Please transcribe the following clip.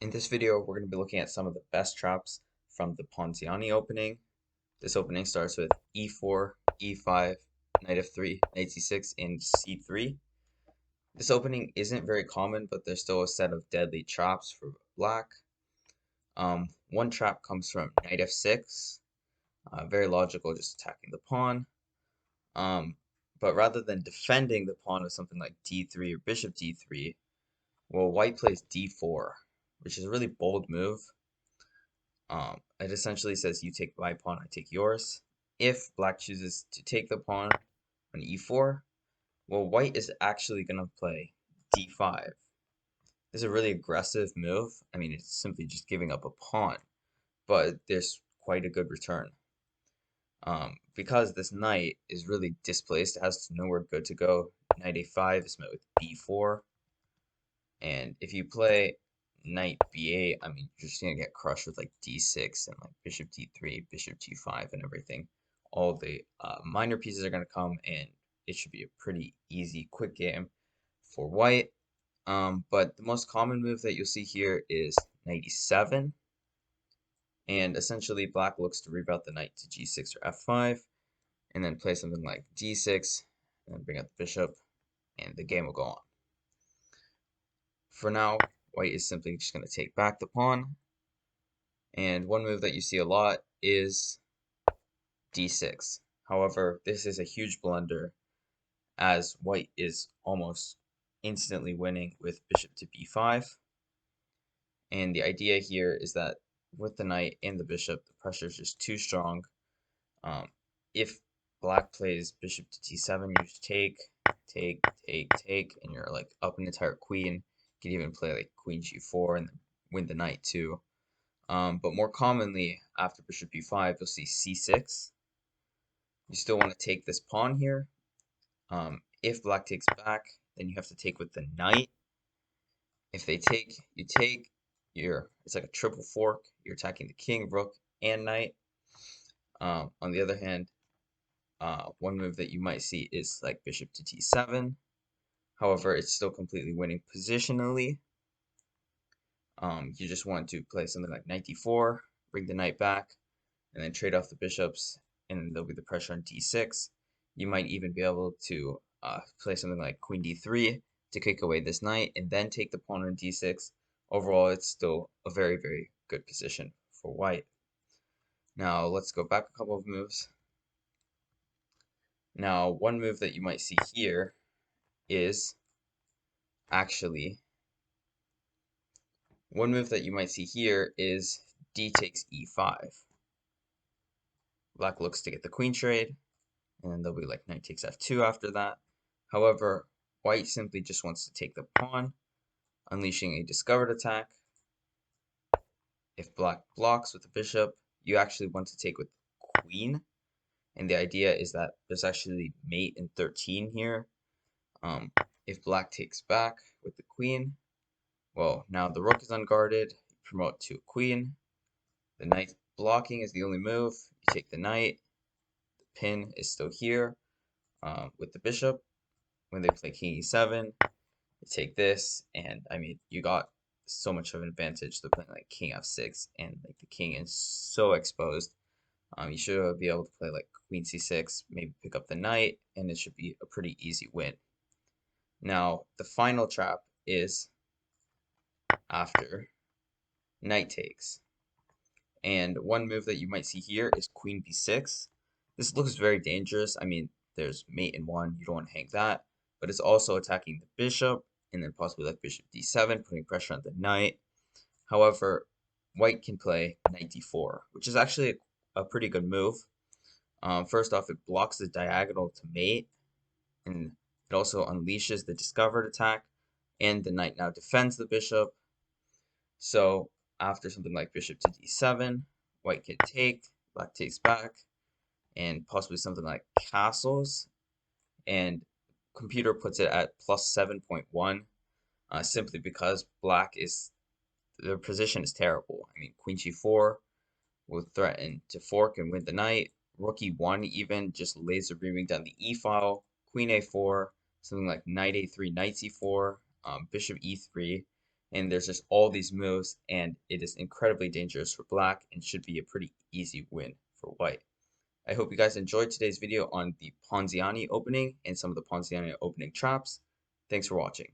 In this video, we're going to be looking at some of the best traps from the Ponziani opening. This opening starts with e4, e5, knight f3, knight c6, and c3. This opening isn't very common, but there's still a set of deadly traps for black. One trap comes from knight f6, very logical, just attacking the pawn. But rather than defending the pawn with something like d3 or bishop d3, well, white plays d4, which is a really bold move. It essentially says you take my pawn, I take yours. If black chooses to take the pawn on e4, well, white is actually going to play d5. This is a really aggressive move. I mean, it's simply just giving up a pawn, but there's quite a good return. Because this knight is really displaced, it has nowhere good to go. Knight a5 is met with b4. And if you play knight b8, I mean, you're just gonna get crushed with like d6 and like bishop d3, bishop g5, and everything. All the minor pieces are gonna come, and it should be a pretty easy, quick game for white. But the most common move that you'll see here is knight e7, and essentially black looks to reroute the knight to g6 or f5, and then play something like d6, and then bring up the bishop, and the game will go on. For now, white is simply just going to take back the pawn. And one move that you see a lot is d6. However, this is a huge blunder as white is almost instantly winning with bishop to b5. And the idea here is that with the knight and the bishop, the pressure is just too strong. If black plays bishop to d7, you just take, and you're like up an entire queen. You can even play like queen g4 and win the knight too. But more commonly, after bishop b5, you'll see c6. You still want to take this pawn here. If black takes back, then you have to take with the knight. If they take, you take. It's like a triple fork. You're attacking the king, rook, and knight. On the other hand, one move that you might see is like bishop to t7. However, it's still completely winning positionally. You just want to play something like knight d4, bring the knight back, and then trade off the bishops, and then there'll be the pressure on d6. You might even be able to play something like queen d3 to kick away this knight, and then take the pawn on d6. Overall, it's still a very, very good position for white. Now, let's go back a couple of moves. Now, one move that you might see here is actually d takes e5. Black looks to get the queen trade, and then there'll be like knight takes f2 after that. However, white simply just wants to take the pawn, unleashing a discovered attack. If black blocks with the bishop, you actually want to take with the queen. And the idea is that there's actually mate in 13 here. If black takes back with the queen, well, now the rook is unguarded. You promote to a queen. The knight blocking is the only move. You take the knight. The pin is still here with the bishop. When they play king e7, you take this, and I mean, you got so much of an advantage. They're playing like king f6, and like the king is so exposed. You should be able to play like queen c6, maybe pick up the knight, and it should be a pretty easy win. Now, the final trap is after knight takes. And one move that you might see here is queen b6. This looks very dangerous. I mean, there's mate in one, you don't want to hang that, but it's also attacking the bishop, and then possibly like bishop d7, putting pressure on the knight. However, white can play knight d4, which is actually a pretty good move. First off, it blocks the diagonal to mate, and it also unleashes the discovered attack, and the knight now defends the bishop. So after something like bishop to d7, white can take, black takes back, and possibly something like castles, and computer puts it at plus 7.1, simply because their position is terrible. I mean, queen g4 will threaten to fork and win the knight. Rook e1 even just laser beaming down the e file. Queen a4, something like knight a3, knight c4, bishop e3, and there's just all these moves, and it is incredibly dangerous for black and should be a pretty easy win for white. I hope you guys enjoyed today's video on the Ponziani opening and some of the Ponziani opening traps. Thanks for watching.